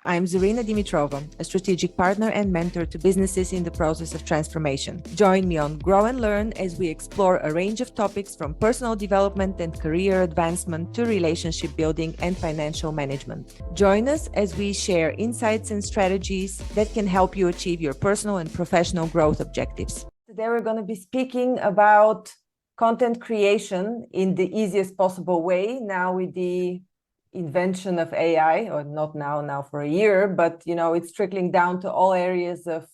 I'm Zarina Dimitrova, a strategic partner and mentor to businesses in the process of transformation. Join me on Grow and Learn as we explore a range of topics from personal development and career advancement to relationship building and financial management. Join us as we share insights and strategies that can help you achieve your personal and professional growth objectives. Today we're going to be speaking about content creation in the easiest possible way now with the invention of AI, or not now for a year, but it's trickling down to all areas of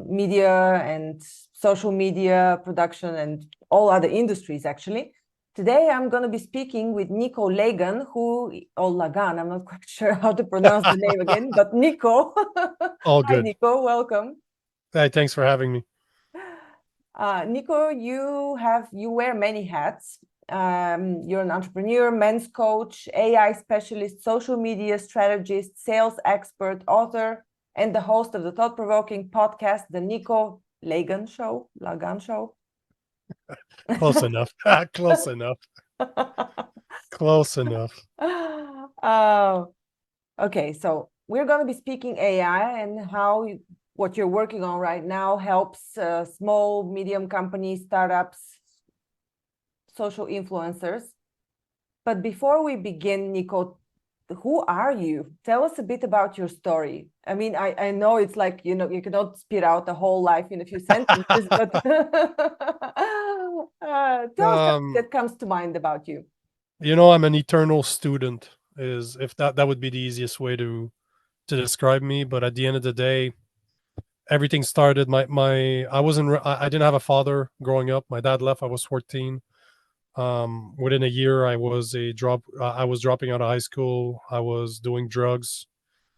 media and social media production and all other industries actually. Today I'm going to be speaking with Nico Lagan, or Lagan, I'm not quite sure how to pronounce the name again, but Nico. All good. Hi Nico, welcome. Hey, thanks for having me. Nico, you wear many hats. You're an entrepreneur, men's coach, AI specialist, social media strategist, sales expert, author, and the host of the thought-provoking podcast, the Nico Lagan Show. Close enough. Close enough. Close enough. Okay, so we're going to be speaking AI and how what you're working on right now helps small, medium companies, startups, social influencers. But before we begin, Nico, who are you? Tell us a bit about your story. I mean, I know it's like, you cannot spit out the whole life in a few sentences, but tell us something that comes to mind about you. I'm an eternal student, if that would be the easiest way to describe me. But at the end of the day, everything started, I didn't have a father growing up. My dad left, I was 14. Within a year, I was dropping out of high school. I was doing drugs.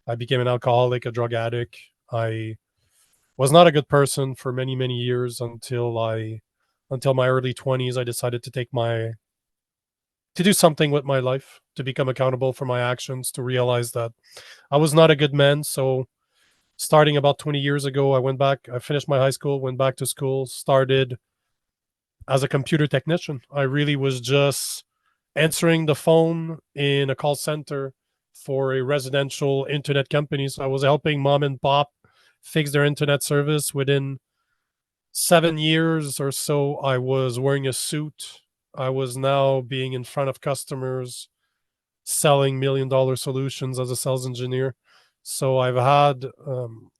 I became an alcoholic, a drug addict. I was not a good person for many, many years until my early 20s. I decided to do something with my life, to become accountable for my actions, to realize that I was not a good man. So starting about 20 years ago, I finished my high school, went back to school, started as a computer technician. I really was just answering the phone in a call center for a residential internet company. So I was helping mom and pop fix their internet service. Within 7 years or so, I was wearing a suit. I was now being in front of customers, selling $1 million solutions as a sales engineer. So I've had,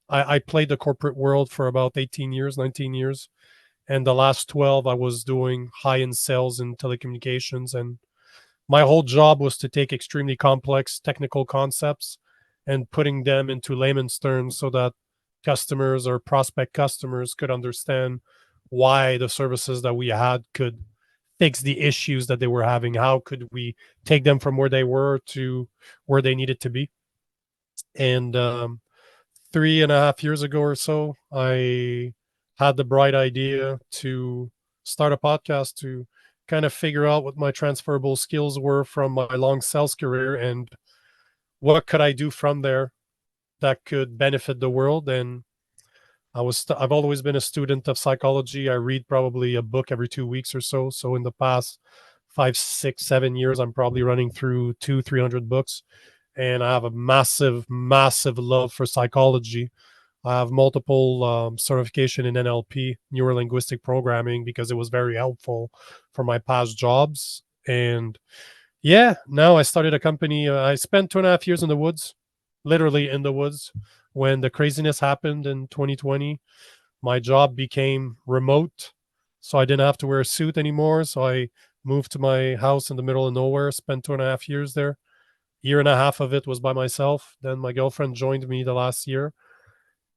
I played the corporate world for about 18 years, 19 years. And the last 12, I was doing high-end sales in telecommunications. And my whole job was to take extremely complex technical concepts and putting them into layman's terms so that customers or prospect customers could understand why the services that we had could fix the issues that they were having. How could we take them from where they were to where they needed to be? And 3.5 years ago or so, I had the bright idea to start a podcast to kind of figure out what my transferable skills were from my long sales career and what could I do from there that could benefit the world. And I've always been a student of psychology. I read probably a book every 2 weeks or so. So in the past 5, 6, 7 years, I'm probably running through 300 books. And I have a massive, massive love for psychology. I have multiple certification in NLP, neuro-linguistic programming, because it was very helpful for my past jobs. And yeah, now I started a company. I spent 2.5 years in the woods, literally in the woods, when the craziness happened in 2020. My job became remote, so I didn't have to wear a suit anymore. So I moved to my house in the middle of nowhere, spent 2.5 years there. Year and a half of it was by myself. Then my girlfriend joined me the last year.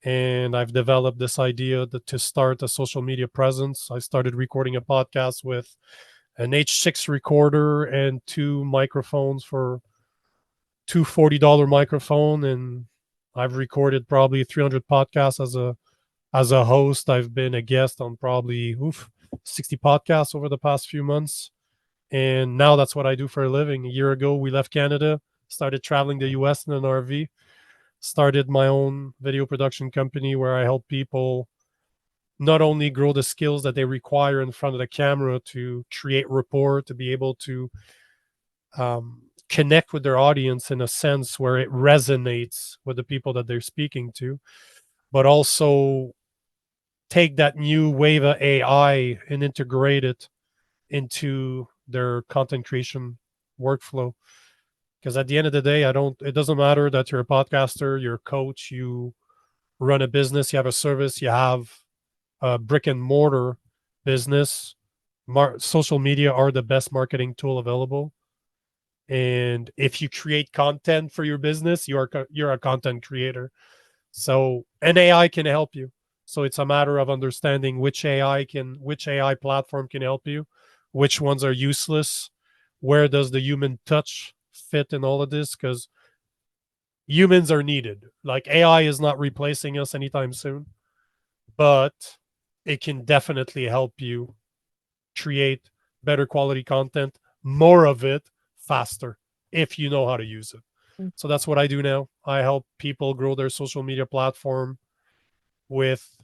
And I've developed this idea to start a social media presence. I started recording a podcast with an H6 recorder and 2 microphones for $240 microphone. And I've recorded probably 300 podcasts as a host. I've been a guest on probably 60 podcasts over the past few months. And now that's what I do for a living. A year ago, we left Canada, started traveling the US in an RV, started my own video production company where I help people not only grow the skills that they require in front of the camera to create rapport, to be able to connect with their audience in a sense where it resonates with the people that they're speaking to, but also take that new wave of AI and integrate it into their content creation workflow. Because at the end of the day, it doesn't matter that you're a podcaster, you're a coach, you run a business, you have a service, you have a brick and mortar business. Social media are the best marketing tool available. And if you create content for your business, you're a content creator. So an AI can help you. So it's a matter of understanding which AI platform can help you, which ones are useless, where does the human touch fit in all of this? Because humans are needed. Like AI is not replacing us anytime soon, but it can definitely help you create better quality content, more of it faster if you know how to use it. Mm. So that's what I do now. I help people grow their social media platform with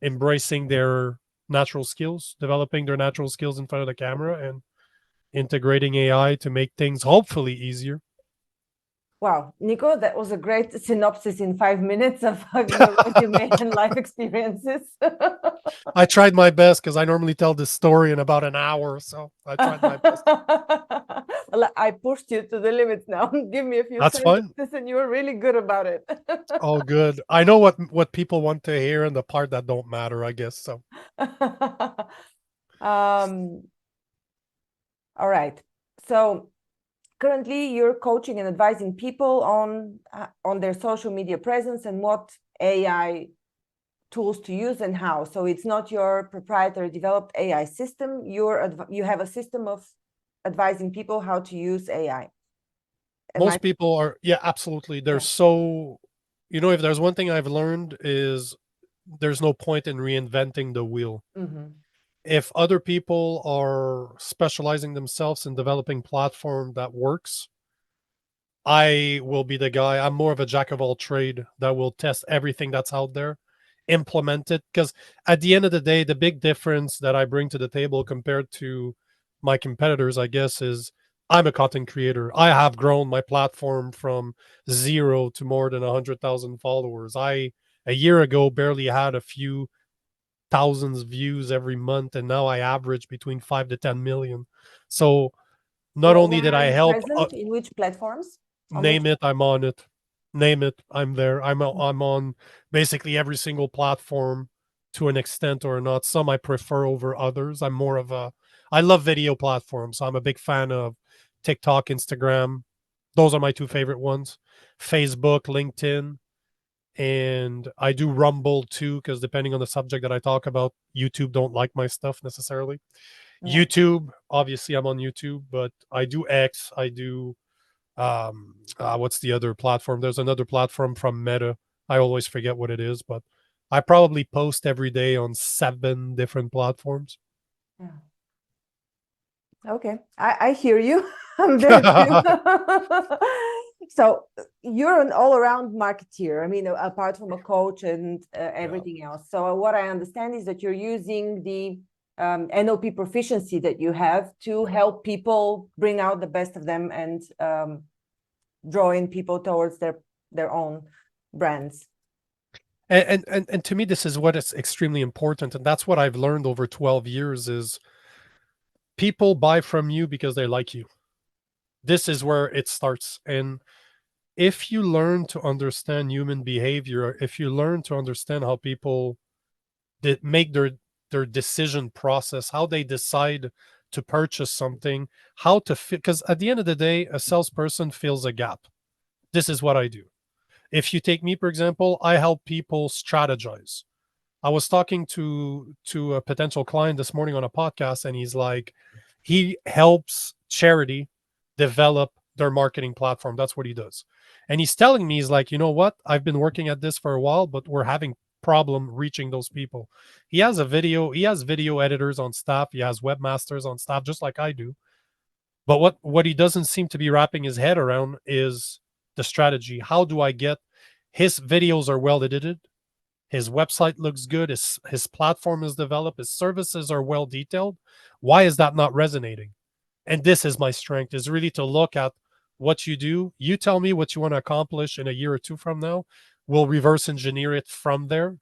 embracing their natural skills, developing their natural skills in front of the camera, and integrating AI to make things hopefully easier. Wow, Nico, that was a great synopsis in 5 minutes of your resume and life experiences. I tried my best because I normally tell this story in about an hour. So I tried my best. Well, I pushed you to the limits now. Give me a few That's fine. sentences and you were really good about it. Oh, good. I know what people want to hear and the part that don't matter, I guess. So All right. So currently you're coaching and advising people on their social media presence and what AI tools to use and how. So it's not your proprietary developed AI system. You have a system of advising people how to use AI. most people are, yeah, absolutely. They're so, if there's one thing I've learned is there's no point in reinventing the wheel. Mm-hmm. If other people are specializing themselves in developing platform that works, I will be the guy. I'm more of a jack of all trade that will test everything that's out there, implement it. Because at the end of the day, the big difference that I bring to the table compared to my competitors, I guess, is I'm a content creator. I have grown my platform from 0 to more than 100,000 followers. A year ago barely had a few thousands views every month, and now I average between 5 to 10 million. So not only did I help, present in which platforms? name it, I'm on it. Name it, I'm there. I'm on basically every single platform to an extent or not. Some I prefer over others. I love video platforms. So I'm a big fan of TikTok, Instagram. Those are my two favorite ones. Facebook, LinkedIn, and I do Rumble too, because depending on the subject that I talk about, YouTube don't like my stuff necessarily. Yeah. YouTube, obviously I'm on YouTube, but I do X, I do what's the other platform? There's another platform from Meta. I always forget what it is, but I probably post every day on 7 different platforms. Yeah. Okay, I hear you. I'm there too. So you're an all-around marketeer. I mean, apart from a coach and everything else. So what I understand is that you're using the NLP proficiency that you have to help people bring out the best of them and draw in people towards their own brands. And to me, this is what is extremely important, and that's what I've learned over 12 years is people buy from you because they like you. This is where it starts. And if you learn to understand human behavior, if you learn to understand how people make their decision process, how they decide to purchase something, how to fit, because at the end of the day, a salesperson fills a gap. This is what I do. If you take me, for example, I help people strategize. I was talking to a potential client this morning on a podcast, and he's like, he helps charity develop their marketing platform. That's what he does. And he's telling me, he's like, you know what? I've been working at this for a while, but we're having problem reaching those people. He has video editors on staff, he has webmasters on staff, just like I do. But what he doesn't seem to be wrapping his head around is the strategy. How do I get his videos are well edited? His website looks good. His platform is developed. His services are well detailed. Why is that not resonating? And this is my strength, is really to look at what you do. You tell me what you want to accomplish in a year or two from now. We'll reverse engineer it from there.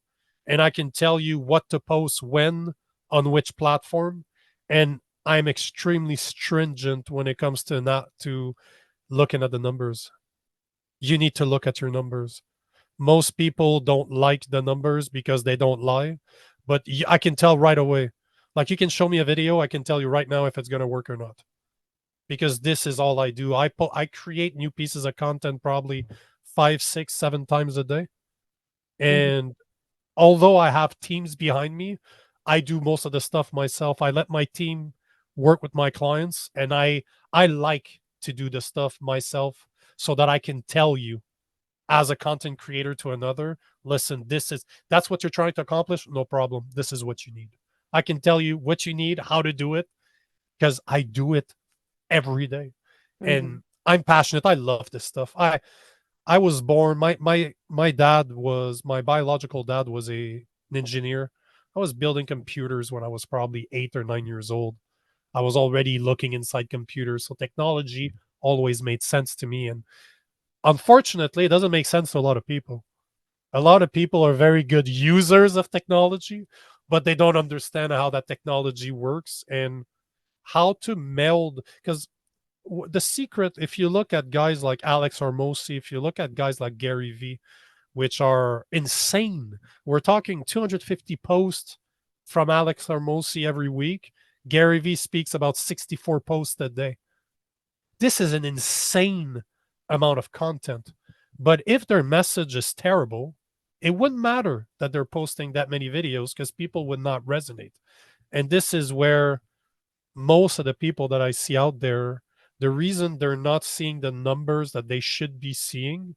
And I can tell you what to post when, on which platform. And I'm extremely stringent when it comes to not to looking at the numbers. You need to look at your numbers. Most people don't like the numbers because they don't lie, but I can tell right away. Like, you can show me a video, I can tell you right now if it's going to work or not, because this is all I do. I create new pieces of content probably 5, 6, 7 times a day. Mhm. And although I have teams behind me, I do most of the stuff myself. I let my team work with my clients, and I like to do the stuff myself so that I can tell you as a content creator to another, listen, that's what you're trying to accomplish, no problem. This is what you need. I can tell you what you need, how to do it, because I do it every day. Mhm. And I'm passionate. I love this stuff. I was born, my dad was, my biological dad was an engineer. I was building computers when I was probably 8 or 9 years old. I was already looking inside computers, so technology always made sense to me. And unfortunately, it doesn't make sense to a lot of people. A lot of people are very good users of technology, but they don't understand how that technology works and how to meld. Because the secret, if you look at guys like Alex Hormozy, if you look at guys like Gary Vee, which are insane, we're talking 250 posts from Alex Hormozy every week. Gary Vee speaks about 64 posts a day. This is an insane amount of content. But if their message is terrible, it wouldn't matter that they're posting that many videos because people would not resonate. And this is where most of the people that I see out there, the reason they're not seeing the numbers that they should be seeing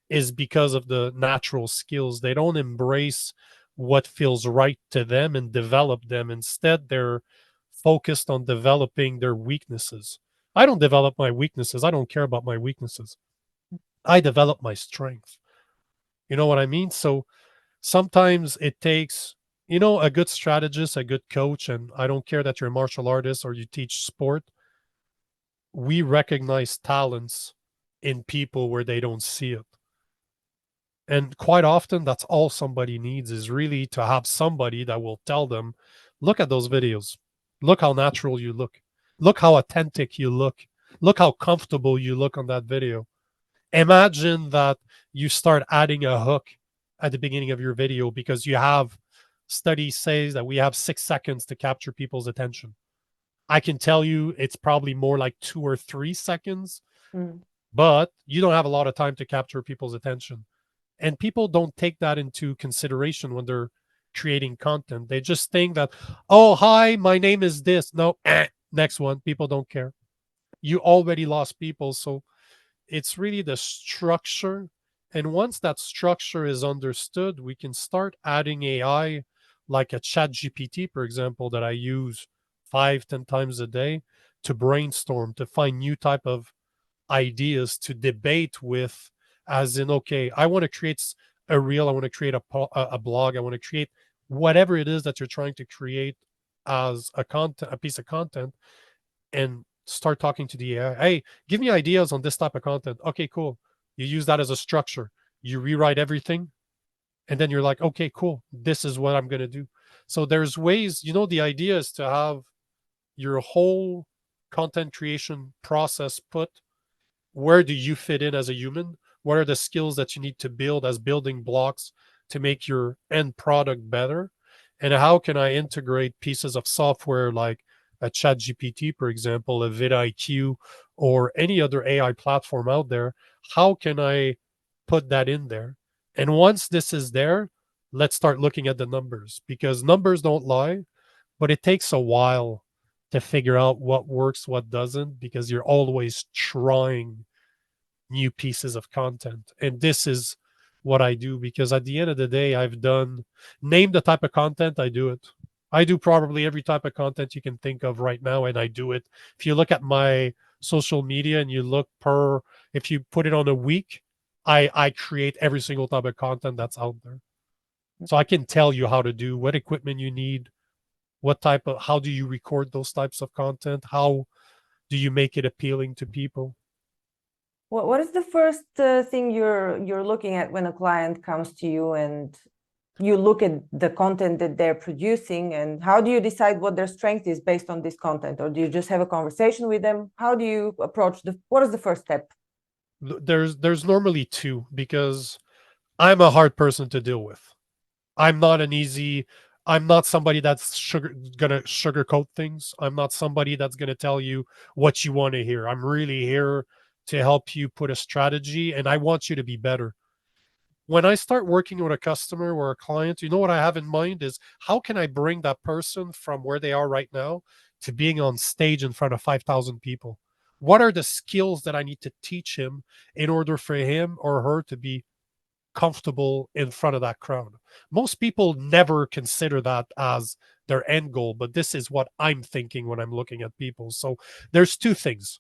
is because of the natural skills. They don't embrace what feels right to them and develop them. Instead, they're focused on developing their weaknesses. I don't develop my weaknesses. I don't care about my weaknesses. I develop my strength. You know what I mean? So sometimes it takes, a good strategist, a good coach, and I don't care that you're a martial artist or you teach sport. We recognize talents in people where they don't see it. And quite often, that's all somebody needs, is really to have somebody that will tell them, look at those videos. Look how natural you look. Look how authentic you look. Look how comfortable you look on that video. Imagine that you start adding a hook at the beginning of your video because you have studies says that we have 6 seconds to capture people's attention. I can tell you it's probably more like 2 or 3 seconds, Mhm. but you don't have a lot of time to capture people's attention. And people don't take that into consideration when they're creating content. They just think that, oh, hi, my name is this. No, next one. People don't care. You already lost people. So it's really the structure. And once that structure is understood, we can start adding AI like a chat GPT, for example, that I use 5, 10 times a day to brainstorm, to find new type of ideas to debate with, as in, okay, I want to create a reel, I want to create a blog, I want to create whatever it is that you're trying to create as a piece of content, and start talking to the AI. Hey, give me ideas on this type of content. Okay, cool. You use that as a structure. You rewrite everything, and then you're like, okay, cool. This is what I'm gonna do. So there's ways. The idea is to have your whole content creation process put, where do you fit in as a human? What are the skills that you need to build as building blocks to make your end product better? And how can I integrate pieces of software like a chat GPT, for example, a vidIQ, or any other AI platform out there? How can I put that in there? And once this is there, let's start looking at the numbers, because numbers don't lie, but it takes a while to figure out what works, what doesn't, because you're always trying new pieces of content. And this is what I do, because at the end of the day, I've done, name the type of content, I do it. I do probably every type of content you can think of right now, and I do it. If you look at my social media and you look if you put it on a week, I create every single type of content that's out there. So I can tell you how to do, what equipment you need, how do you record those types of content? How do you make it appealing to people? What is the first thing you're looking at when a client comes to you and you look at the content that they're producing, and how do you decide what their strength is based on this content? Or do you just have a conversation with them? How do you approach what is the first step? There's normally two, because I'm a hard person to deal with. I'm not an easy I'm not somebody that's gonna sugarcoat things. I'm not somebody that's gonna tell you what you want to hear. I'm really here to help you put a strategy, and I want you to be better. When I start working with a customer or a client, you know what I have in mind is, how can I bring that person from where they are right now to being on stage in front of 5,000 people? What are the skills that I need to teach him in order for him or her to be comfortable in front of that crowd? Most people never consider that as their end goal, but this is what I'm thinking when I'm looking at people. So there's two things.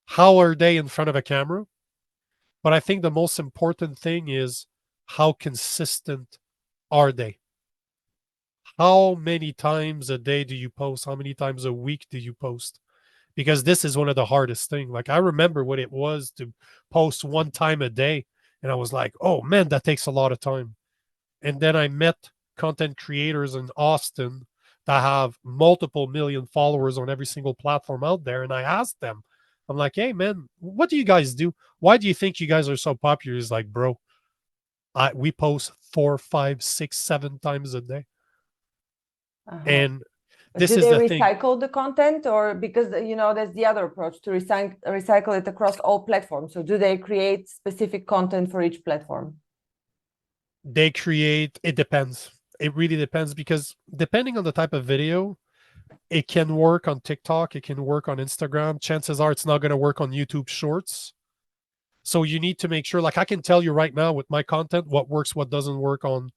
How are they in front of a camera? But I think the most important thing is, how consistent are they? How many times a day do you post? How many times a week do you post? Because this is one of the hardest things. Like, I remember what it was to post one time a day, and I was like, oh man, that takes a lot of time. And then I met content creators in Austin that have multiple million followers on every single platform out there. And I asked them, I'm like, hey man, what do you guys do? Why do you think you guys are so popular? He's like, bro, we post 4, 5, 6, 7 times a day. Uh-huh. And this Do is they the thing. recycle the content, or because that's the other approach to recycle it across all platforms? So do they create specific content for each platform? They create, it depends. It really depends, because depending on the type of video, it can work on TikTok, it can work on Instagram. Chances are it's not going to work on YouTube Shorts. So you need to make sure, like, I can tell you right now with my content what works, what doesn't work on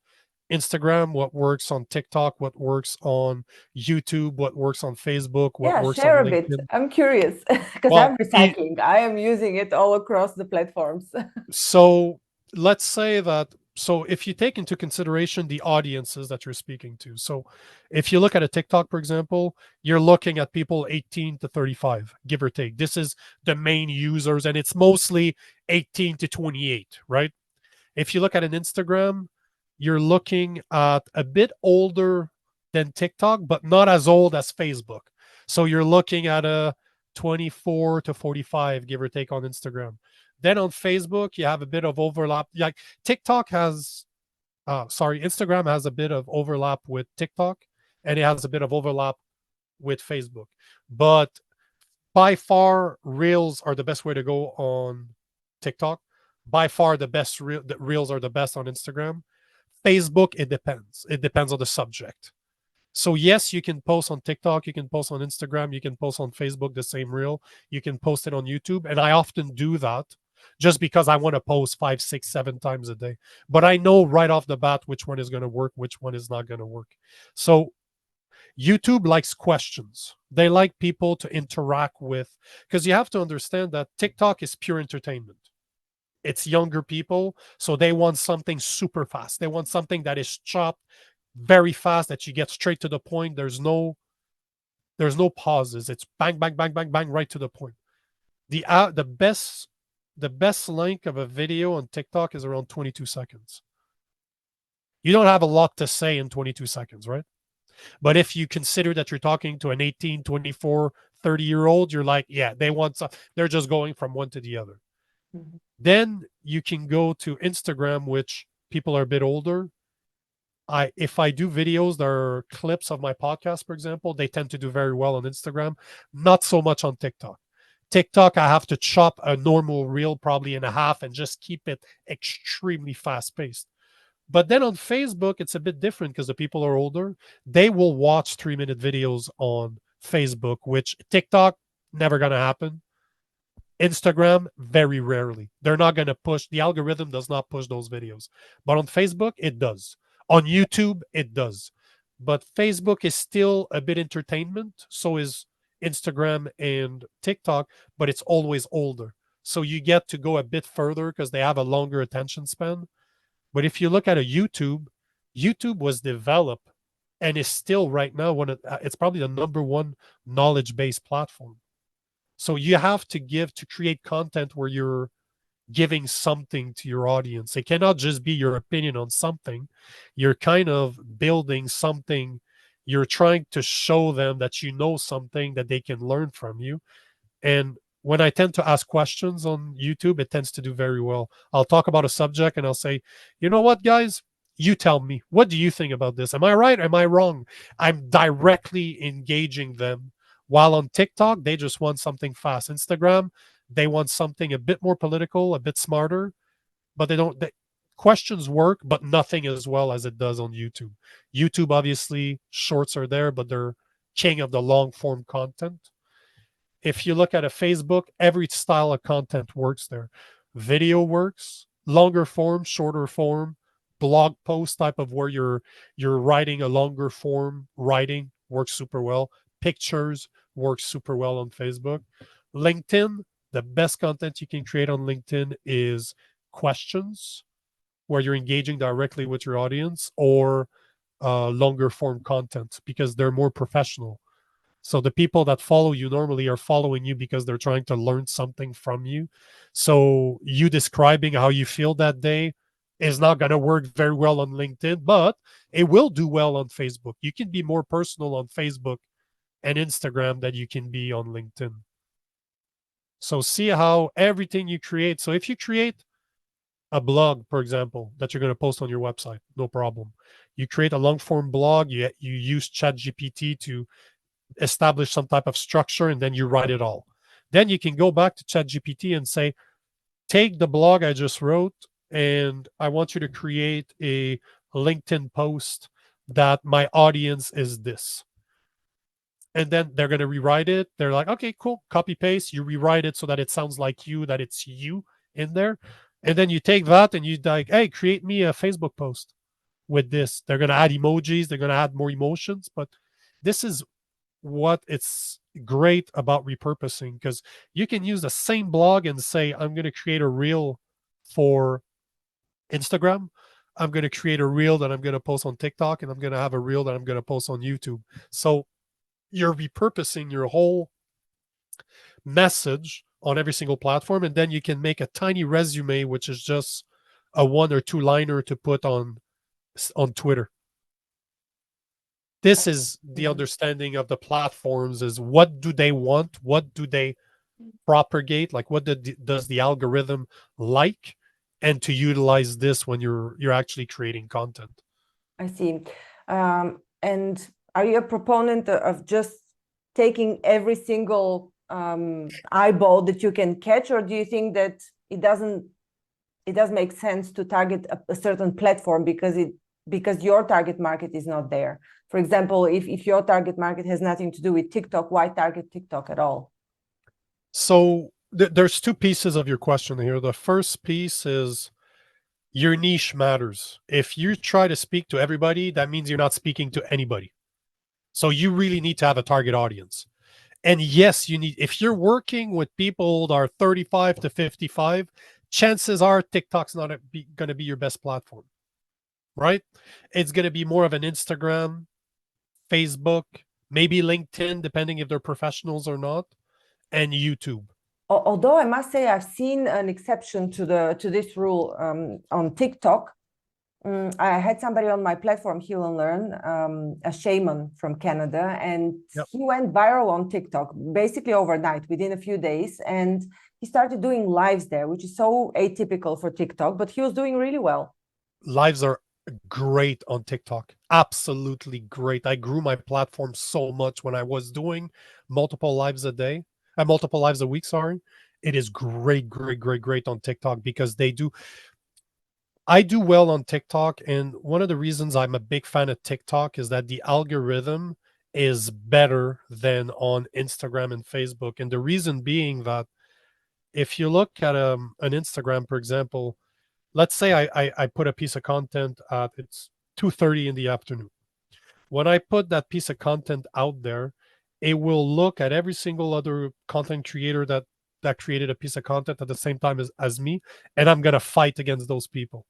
Instagram, what works on TikTok, what works on YouTube, what works on Facebook, what Yeah, works on share a bit. LinkedIn. I'm curious because I'm Well, recycling. I am using it all across the platforms. so let's say that, so if you take into consideration the audiences that you're speaking to, so if you look at a TikTok, for example, you're looking at people 18 to 35, give or take. This is the main users, and it's mostly 18 to 28, right? If you look at an Instagram, you're looking at a bit older than TikTok, but not as old as Facebook. So you're looking at a 24 to 45, give or take, on Instagram. Then on Facebook, you have a bit of overlap. Like, TikTok has, Instagram has a bit of overlap with TikTok, and it has a bit of overlap with Facebook. But by far, Reels are the best way to go on TikTok. By far, the Reels are the best on Instagram. Facebook, it depends. It depends on the subject. So yes, you can post on TikTok, you can post on Instagram, you can post on Facebook the same reel, you can post it on YouTube, and I often do that just because I want to post 5, 6, 7 times a day. But I know right off the bat which one is going to work, which one is not going to work. So YouTube likes questions. They like people to interact with, because you have to understand that TikTok is pure entertainment. It's younger people, so they want something super fast. They want something that is chopped very fast, that you get straight to the point. There's no pauses. It's bang, bang, bang, bang, bang, right to the point. The best length of a video on TikTok is around 22 seconds. You don't have a lot to say in 22 seconds, right? But if you consider that you're talking to an 18, 24, 30-year-old, you're like, yeah, they're just going from one to the other. Mhm. Then you can go to Instagram, which people are a bit older. If I do videos that are clips of my podcast, for example, they tend to do very well on Instagram, not so much on TikTok. TikTok, I have to chop a normal reel probably in a half and just keep it extremely fast paced. But then on Facebook, it's a bit different because the people are older. They will watch 3-minute videos on Facebook, which TikTok, never going to happen. Instagram, very rarely. They're not going to push, the algorithm does not push those videos. But on Facebook, it does. On YouTube, it does. But Facebook is still a bit entertainment. So is Instagram and TikTok, but it's always older. So you get to go a bit further because they have a longer attention span. But if you look at a YouTube was developed and is still right now it's probably the number one knowledge based platform. So you have to create content where you're giving something to your audience. It cannot just be your opinion on something. You're kind of building something. You're trying to show them that you know something that they can learn from you. And when I tend to ask questions on YouTube, it tends to do very well. I'll talk about a subject and I'll say, you know what, guys? You tell me, what do you think about this? Am I right? Am I wrong? I'm directly engaging them. While on TikTok, they just want something fast. Instagram, they want something a bit more political, a bit smarter, but questions work, but nothing as well as it does on YouTube. YouTube, obviously, shorts are there, but they're king of the long form content. If you look at a Facebook, every style of content works there. Video works, longer form, shorter form, blog post type of where you're writing a longer form writing works super well. Pictures works super well on Facebook. LinkedIn, the best content you can create on LinkedIn is questions where you're engaging directly with your audience, or longer form content because they're more professional. So the people that follow you normally are following you because they're trying to learn something from you. So you describing how you feel that day is not going to work very well on LinkedIn, but it will do well on Facebook. You can be more personal on Facebook and Instagram than you can be on LinkedIn. So see how everything you create. So if you create a blog, for example, that you're going to post on your website, no problem. You create a long form blog, you use ChatGPT to establish some type of structure, and then you write it all. Then you can go back to ChatGPT and say, take the blog I just wrote, and I want you to create a LinkedIn post that my audience is this. And then they're going to rewrite it. They're like, okay, cool, copy paste. You rewrite it so that it sounds like you, that it's you in there. And then you take that and you like, hey, create me a Facebook post with this. They're going to add emojis. They're going to add more emotions. But this is what it's great about repurposing, because you can use the same blog and say, I'm going to create a reel for Instagram. I'm going to create a reel that I'm going to post on TikTok, and I'm going to have a reel that I'm going to post on YouTube. So you're repurposing your whole message on every single platform, and then you can make a tiny resume, which is just a 1 or 2 liner to put on Twitter. This is the understanding of the platforms, is what do they want? What do they propagate? Like what does the algorithm like? And to utilize this when you're actually creating content. I see. And are you a proponent of just taking every single eyeball that you can catch, or do you think that it does make sense to target a certain platform because your target market is not there? For example, if your target market has nothing to do with TikTok, why target TikTok at all? So there's 2 pieces of your question here. The first piece is your niche matters. If you try to speak to everybody, that means you're not speaking to anybody. So you really need to have a target audience. And yes, if you're working with people that are 35 to 55, chances are TikTok's not going to be your best platform, right? It's going to be more of an Instagram, Facebook, maybe LinkedIn, depending if they're professionals or not, and YouTube. Although I must say I've seen an exception to this rule on TikTok. I had somebody on my platform, Heal and Learn, a shaman from Canada, and he went viral on TikTok basically overnight, within a few days, and he started doing lives there, which is so atypical for TikTok, but he was doing really well. Lives are great on TikTok. Absolutely great. I grew my platform so much when I was doing multiple lives a day, multiple lives a week, sorry. It is great on TikTok because I do well on TikTok, and one of the reasons I'm a big fan of TikTok is that the algorithm is better than on Instagram and Facebook. And the reason being that if you look at an Instagram, for example, let's say I put a piece of content at it's 2:30 in the afternoon. When I put that piece of content out there, it will look at every single other content creator that created a piece of content at the same time as me, and I'm going to fight against those people.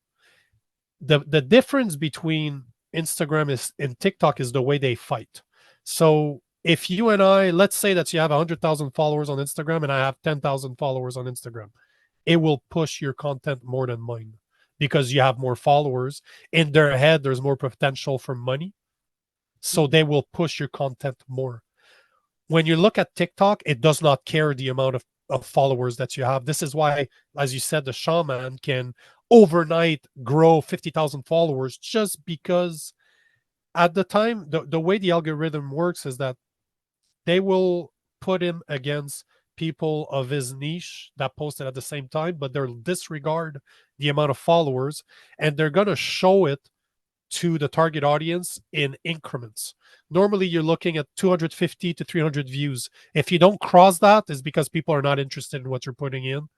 The difference between Instagram and TikTok is the way they fight. So if you and I, let's say that you have 100,000 followers on Instagram and I have 10,000 followers on Instagram, it will push your content more than mine because you have more followers. In their head, there's more potential for money. So they will push your content more. When you look at TikTok, it does not care the amount of followers that you have. This is why, as you said, the shaman can overnight grow 50,000 followers just because at the time, the way the algorithm works is that they will put him against people of his niche that posted at the same time, but they'll disregard the amount of followers and they're going to show it to the target audience in increments. Normally, you're looking at 250 to 300 views. If you don't cross that, it's because people are not interested in what you're putting in,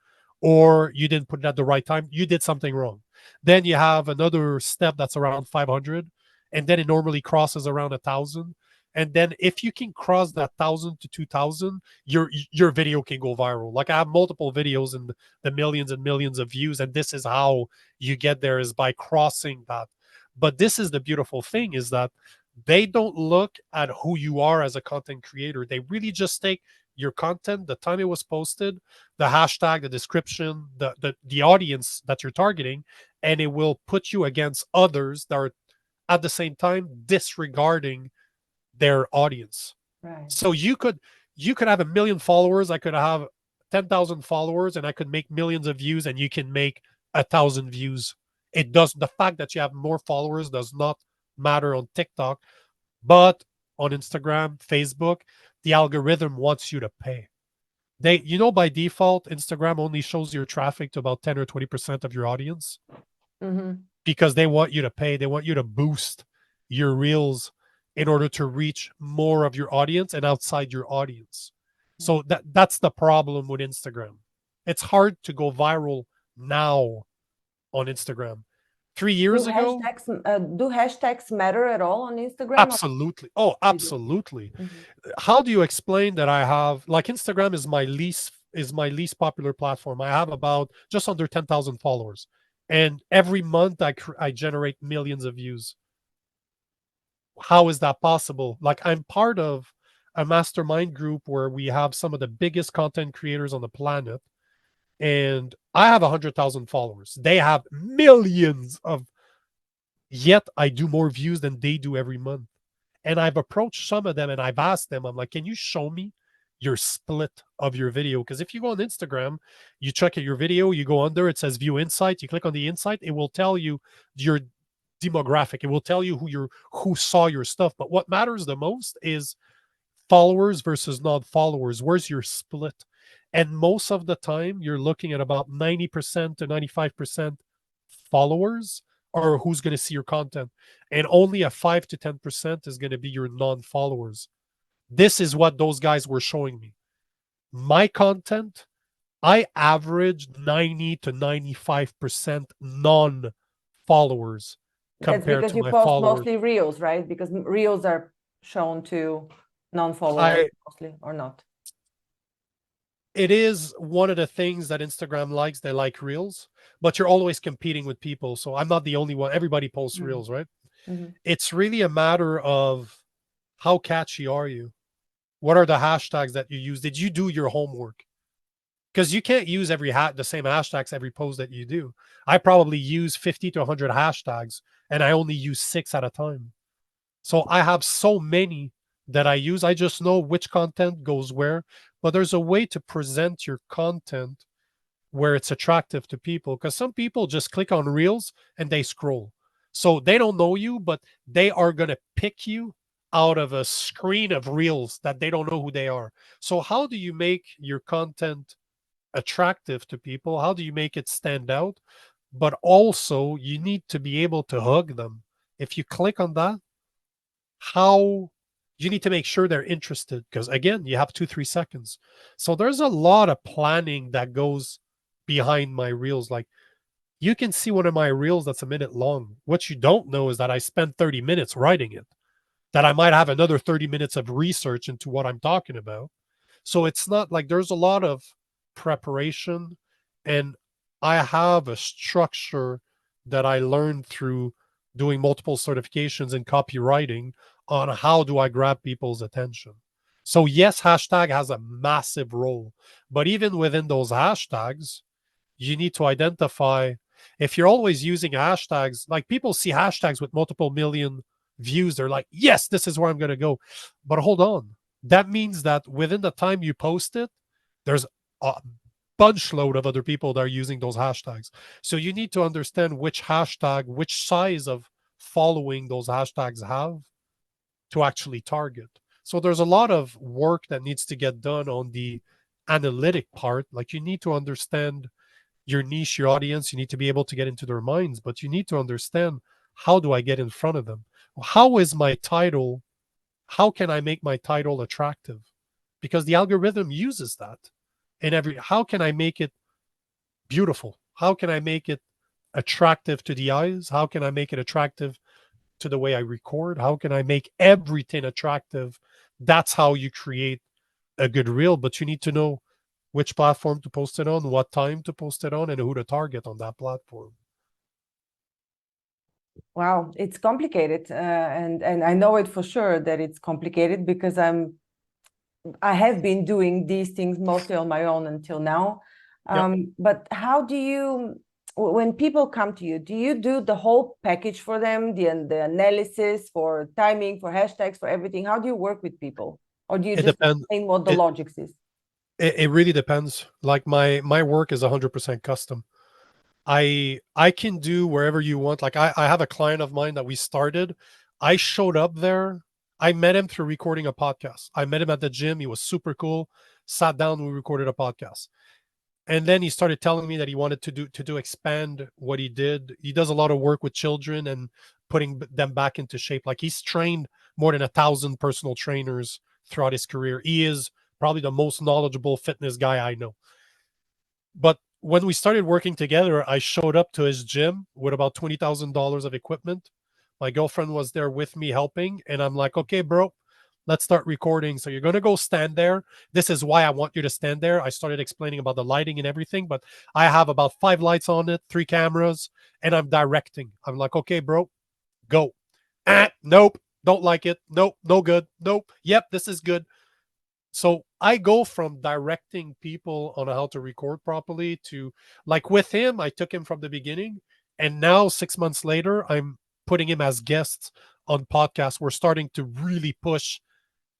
or you didn't put it at the right time. You did something wrong. Then you have another step that's around 500, and then it normally crosses around 1,000. And then if you can cross that 1,000 to 2,000, your video can go viral. Like I have multiple videos in the millions and millions of views, and this is how you get there is by crossing that. But this is the beautiful thing is that they don't look at who you are as a content creator. They really just take your content, the time it was posted, the hashtag, the description, the audience that you're targeting, and it will put you against others that are at the same time disregarding their audience. Right. So you could have 1 million followers, I could have 10,000 followers, and I could make millions of views, and you can make 1,000 views. It does, the fact that you have more followers does not matter on TikTok, but on Instagram, Facebook, the algorithm wants you to pay. They, by default, Instagram only shows your traffic to about 10 or 20% of your audience because they want you to pay. They want you to boost your reels in order to reach more of your audience and outside your audience. So that's the problem with Instagram. It's hard to go viral now on Instagram. 3 years ago, Do hashtags matter at all on Instagram? absolutely. Oh, absolutely. How do you explain that I have, like, Instagram is my least popular platform. I have about just under 10,000 followers, and every month I generate millions of views. How is that possible? Like, I'm part of a mastermind group where we have some of the biggest content creators on the planet, and I have 100,000 followers. They have millions of, yet I do more views than they do every month. And I've approached some of them and I've asked them, I'm like, can you show me your split of your video? Because if you go on Instagram, you check your video, you go under, it says view insight, you click on the insight, it will tell you your demographic, it will tell you who saw your stuff. But what matters the most is followers versus non-followers. Where's your split? And most of the time, you're looking at about 90% to 95% followers or who's going to see your content. And only a 5 to 10% is going to be your non-followers. This is what those guys were showing me. My content, I averaged 90 to 95% non-followers compared to my followers. That's because you post mostly reels, right? Because reels are shown to non-followers mostly, or not? It is one of the things that Instagram likes. They like reels, but you're always competing with people. So I'm not the only one. Everybody posts reels, right? It's really a matter of how catchy are you? What are the hashtags that you use? Did you do your homework? Because you can't use the same hashtags every post that you do. I probably use 50 to 100 hashtags, and I only use 6 at a time. So I have so many that I use. I just know which content goes where. But there's a way to present your content where it's attractive to people, because some people just click on reels and they scroll. So they don't know you, but they are going to pick you out of a screen of reels that they don't know who they are. So how do you make your content attractive to people? How do you make it stand out? But also you need to be able to hug them. If you click on that, you need to make sure they're interested, because again, you have 2-3 seconds. So there's a lot of planning that goes behind my reels. Like, you can see one of my reels that's a minute long. What you don't know is that I spent 30 minutes writing it, that I might have another 30 minutes of research into what I'm talking about. So it's not like, there's a lot of preparation, and I have a structure that I learned through doing multiple certifications in copywriting on how do I grab people's attention. So yes, hashtag has a massive role, but even within those hashtags, you need to identify if you're always using hashtags, like people see hashtags with multiple million views, they're like, yes, this is where I'm going to go. But hold on. That means that within the time you post it, there's a bunch load of other people that are using those hashtags. So you need to understand which hashtag, which size of following those hashtags have to actually target. So there's a lot of work that needs to get done on the analytic part. Like you need to understand your niche, your audience. You need to be able to get into their minds, but you need to understand, how do I get in front of them? How is my title? How can I make my title attractive? Because the algorithm uses that in every, how can I make it beautiful? How can I make it attractive to the eyes? How can I make it attractive to the way I record? How can I make everything attractive? That's how you create a good reel, but you need to know which platform to post it on, what time to post it on, and who to target on that platform. Wow, it's complicated, and I know it for sure that it's complicated because I have been doing these things mostly on my own until now. Yep. But how do you, when people come to you, do you do the whole package for them, the analysis for timing, for hashtags, for everything? How do you work with people, or do you It just depends. explain what the logic is? It really depends. Like my work is 100% custom. I can do wherever you want. Like I have a client of mine that we started. I showed up there. I met him through recording a podcast. I met him at the gym. He was super cool. Sat down, we recorded a podcast. And then he started telling me that he wanted to expand what he did. He does a lot of work with children and putting them back into shape. Like he's trained more than 1,000 personal trainers throughout his career. He is probably the most knowledgeable fitness guy I know. But when we started working together, I showed up to his gym with about $20,000 of equipment. My girlfriend was there with me helping, and I'm like, okay, bro, let's start recording. So you're going to go stand there. This is why I want you to stand there. I started explaining about the lighting and everything, but I have about 5 lights on it, 3 cameras, and I'm directing. I'm like, okay, bro, go. Nope, don't like it. Nope, no good. Nope, yep, this is good. So I go from directing people on how to record properly to, like with him, I took him from the beginning. And now 6 months later, I'm putting him as guests on podcasts. We're starting to really push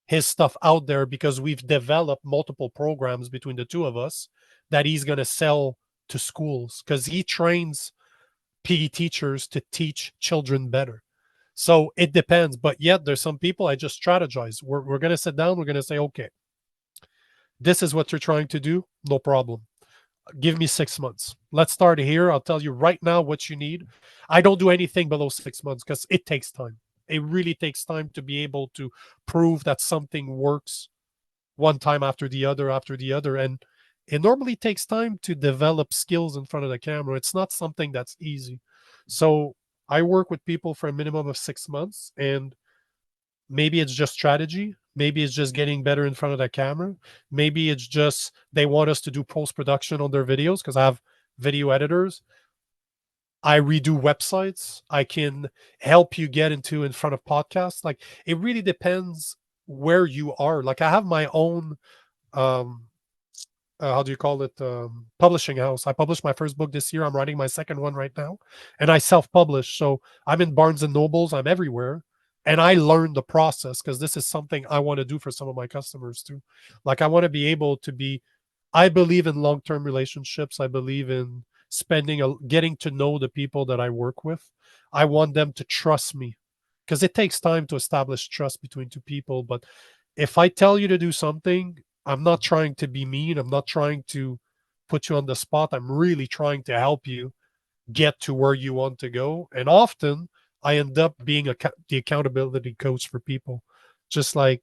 his stuff out there because we've developed multiple programs between the two of us that he's going to sell to schools because he trains PE teachers to teach children better. So it depends. But yet there's some people I just strategize. We're going to sit down. We're going to say, okay, this is what you're trying to do. No problem. Give me 6 months. Let's start here. I'll tell you right now what you need. I don't do anything below 6 months because it takes time. It really takes time to be able to prove that something works one time after the other. And it normally takes time to develop skills in front of the camera. It's not something that's easy. So I work with people for a minimum of 6 months, and maybe it's just strategy. Maybe it's just getting better in front of that camera. Maybe it's just they want us to do post production on their videos because I have video editors. I redo websites. I can help you get into in front of podcasts. Like it really depends where you are. Like I have my own um how do you call it, publishing house. I published my first book this year. I'm writing my second one right now, and I self-publish. So I'm in Barnes and Nobles. I'm everywhere, and I learned the process because this is something I want to do for some of my customers too. Like I want to be able to be. I believe in long-term relationships. I believe in getting to know the people that I work with. I want them to trust me because it takes time to establish trust between two people. But if I tell you to do something, I'm not trying to be mean. I'm not trying to put you on the spot. I'm really trying to help you get to where you want to go. And often I end up being the accountability coach for people. Just like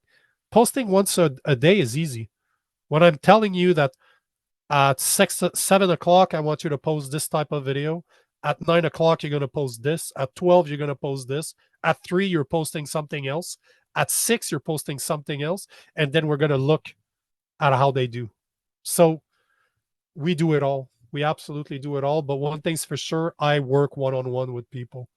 posting once a day is easy. When I'm telling you that at 7 o'clock, I want you to post this type of video. At 9 o'clock, you're going to post this. At 12, you're going to post this. At 3, you're posting something else. At 6, you're posting something else. And then we're going to look at how they do. So we do it all. We absolutely do it all. But one thing's for sure, I work one-on-one with people.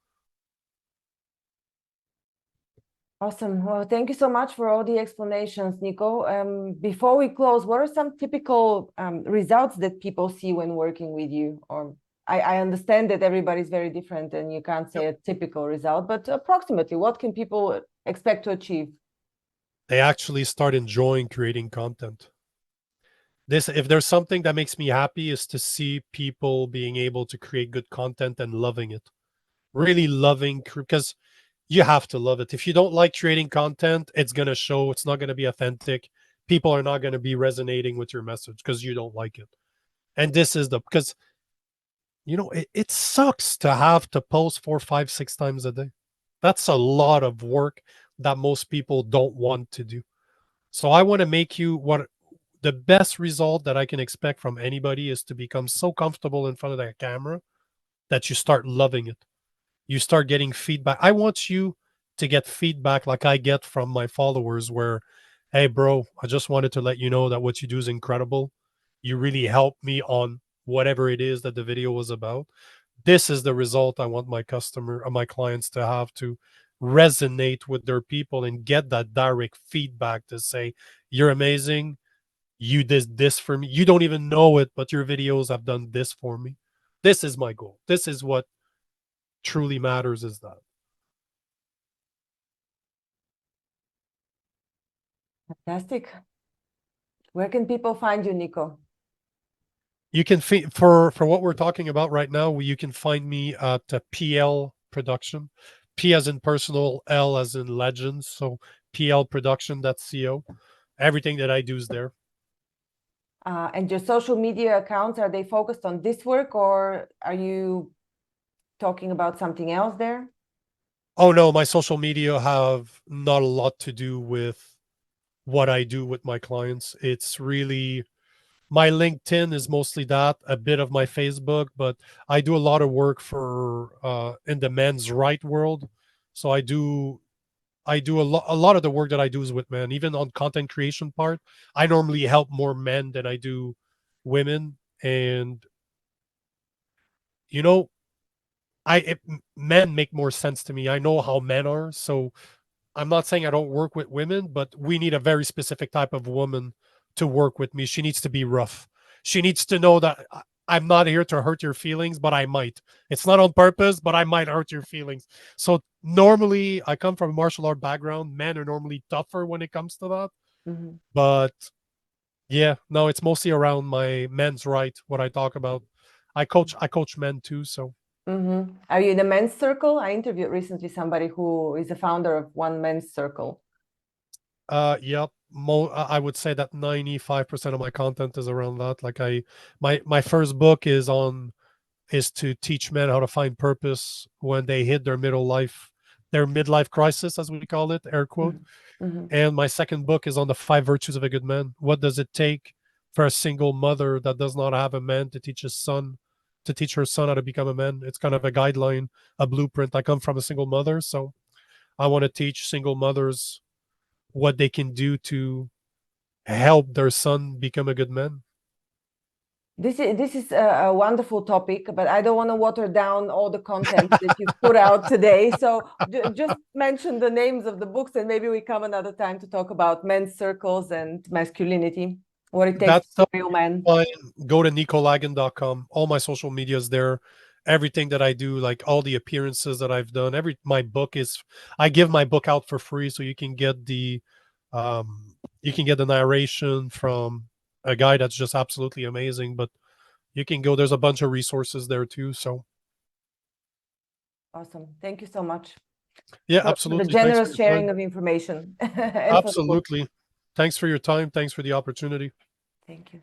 Awesome. Well, thank you so much for all the explanations, Nico. Before we close, what are some typical results that people see when working with you? Or I understand that everybody's very different and you can't say a typical result, but approximately, what can people expect to achieve? They actually start enjoying creating content. If there's something that makes me happy, is to see people being able to create good content and loving it. Really loving, because you have to love it. If you don't like creating content, it's going to show. It's not going to be authentic. People are not going to be resonating with your message because you don't like it. And this is because it sucks to have to post 4, 5, 6 times a day. That's a lot of work that most people don't want to do. So I want to make you what the best result that I can expect from anybody is to become so comfortable in front of that camera that you start loving it. You start getting feedback. I want you to get feedback like I get from my followers where, hey, bro, I just wanted to let you know that what you do is incredible. You really helped me on whatever it is that the video was about. This is the result I want my my clients to have, to resonate with their people and get that direct feedback to say, you're amazing. You did this for me. You don't even know it, but your videos have done this for me. This is my goal. This is what truly matters, is that. Fantastic. Where can people find you, Nico? You can for what we're talking about right now, you can find me at PL Production. P as in personal, L as in legends. So plproduction.co. Everything that I do is there. And your social media accounts, are they focused on this work or are you talking about something else there? Oh no, my social media have not a lot to do with what I do with my clients. It's really my LinkedIn is mostly that, a bit of my Facebook, but I do a lot of work for in the men's right world. So a lot of the work that I do is with men. Even on content creation part, I normally help more men than I do women. And you know, men make more sense to me. I know how men are, so I'm not saying I don't work with women, but we need a very specific type of woman to work with me. She needs to be rough. She needs to know that I'm not here to hurt your feelings, but I might. It's not on purpose, but I might hurt your feelings. So normally, I come from a martial art background. Men are normally tougher when it comes to that. Mm-hmm. But yeah, no, it's mostly around my men's right, what I talk about. I coach men too, so. Mm-hmm. Are you in a men's circle? I interviewed recently somebody who is the founder of one men's circle. Yep. I would say that 95% of my content is around that. Like my first book is to teach men how to find purpose when they hit their their midlife crisis, as we call it, air quote. Mm-hmm. And my second book is on the 5 virtues of a good man. What does it take for a single mother that does not have a man to teach her son how to become a man? It's kind of a guideline, a blueprint. I come from a single mother, so I want to teach single mothers what they can do to help their son become a good man. This is a wonderful topic, but I don't want to water down all the content that you've put out today. So just mention the names of the books, and maybe we come another time to talk about men's circles and masculinity, what it takes That to be stuff, a real man. fine. Go to nicolagan.com. All my social media is there. Everything that I do, like all the appearances that I've done, I give my book out for free, so you can get the narration from a guy that's just absolutely amazing. But you can go, there's a bunch of resources there too. So Awesome. Thank you so much. yeah, For absolutely. the generous sharing of information. And absolutely. Thanks for your time. Thanks for the opportunity. Thank you.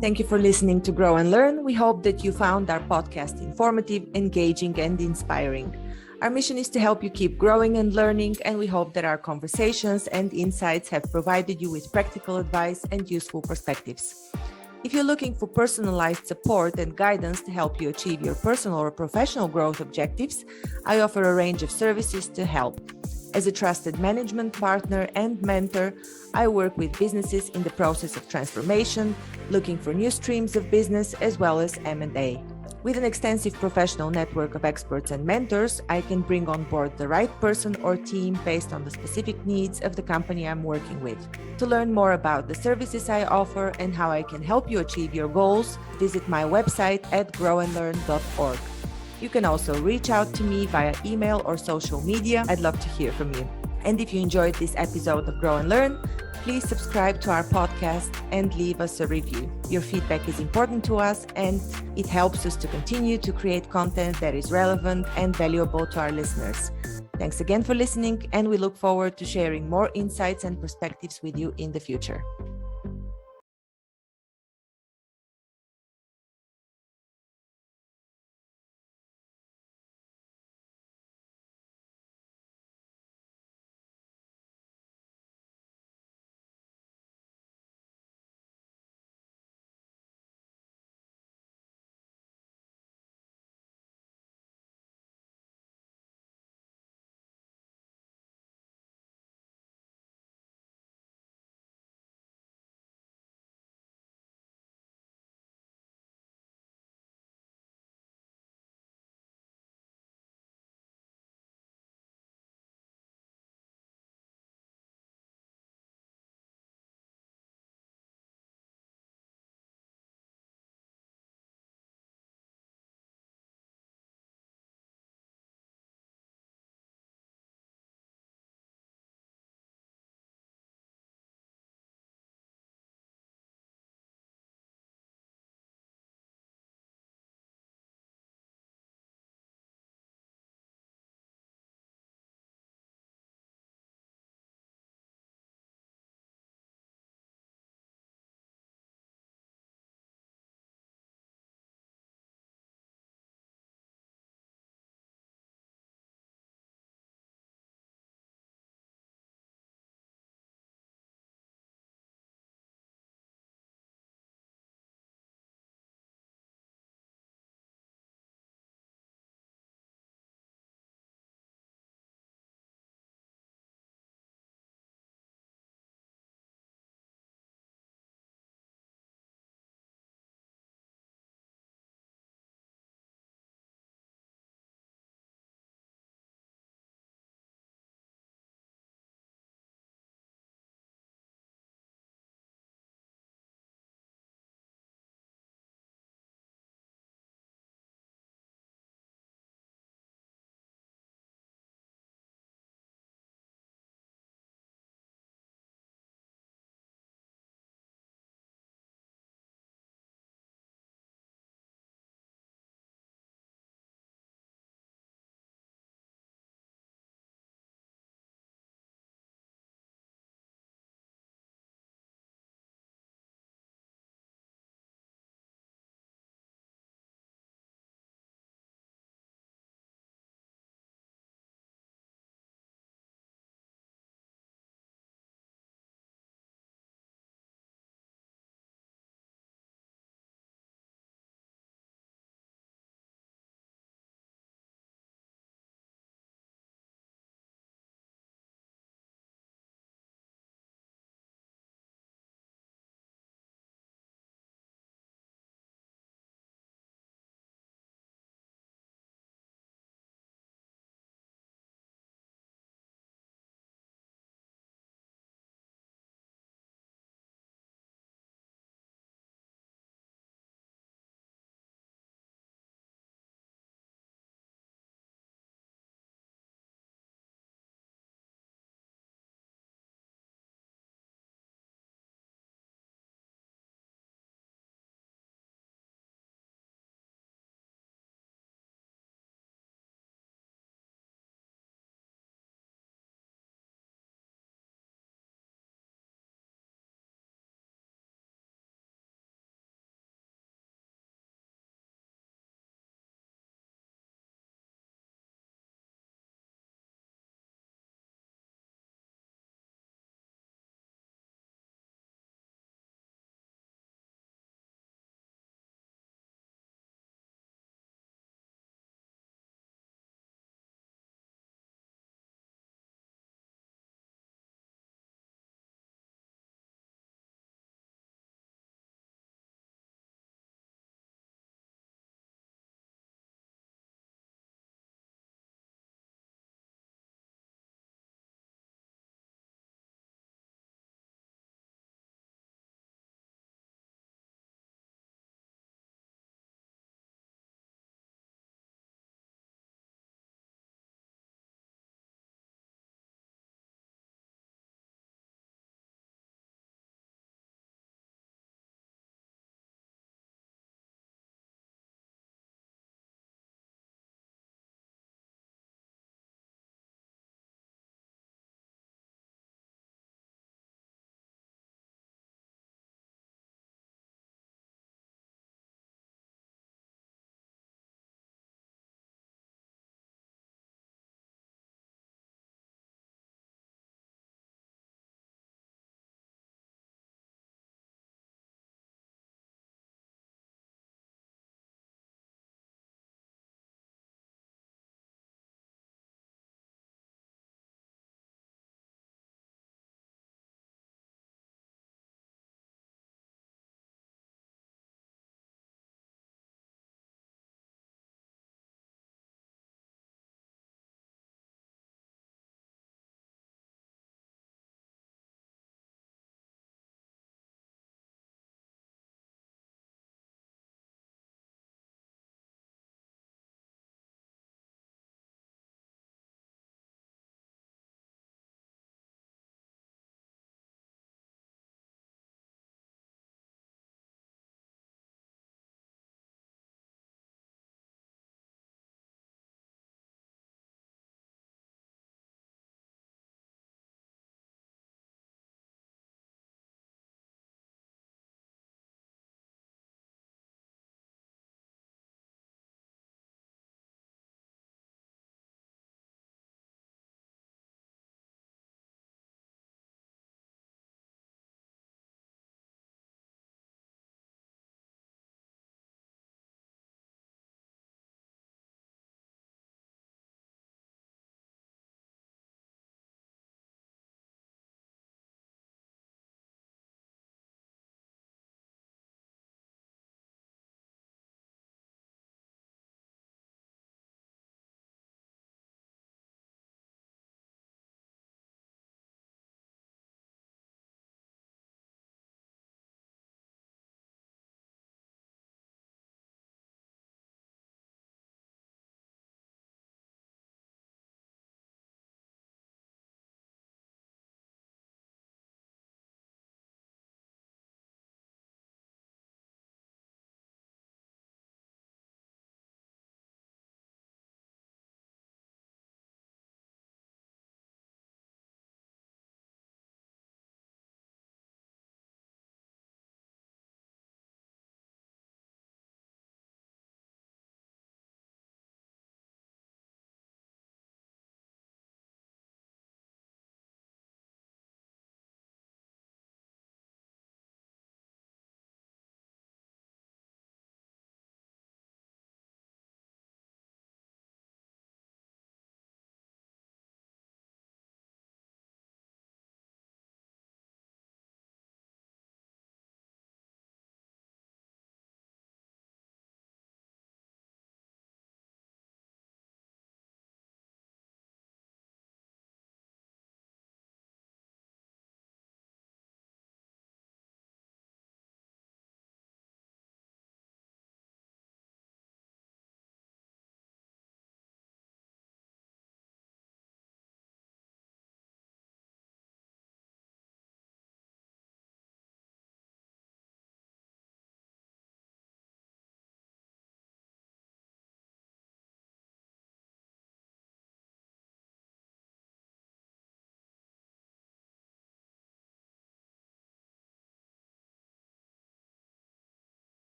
Thank you for listening to Grow and Learn. We hope that you found our podcast informative, engaging, and inspiring. Our mission is to help you keep growing and learning, and we hope that our conversations and insights have provided you with practical advice and useful perspectives. If you're looking for personalized support and guidance to help you achieve your personal or professional growth objectives, I offer a range of services to help. As a trusted management partner and mentor, I work with businesses in the process of transformation, looking for new streams of business as well as M&A. With an extensive professional network of experts and mentors, I can bring on board the right person or team based on the specific needs of the company I'm working with. To learn more about the services I offer and how I can help you achieve your goals, visit my website at grownlearn.org. You can also reach out to me via email or social media. I'd love to hear from you. And if you enjoyed this episode of Grow and Learn, please subscribe to our podcast and leave us a review. Your feedback is important to us and it helps us to continue to create content that is relevant and valuable to our listeners. Thanks again for listening, and we look forward to sharing more insights and perspectives with you in the future.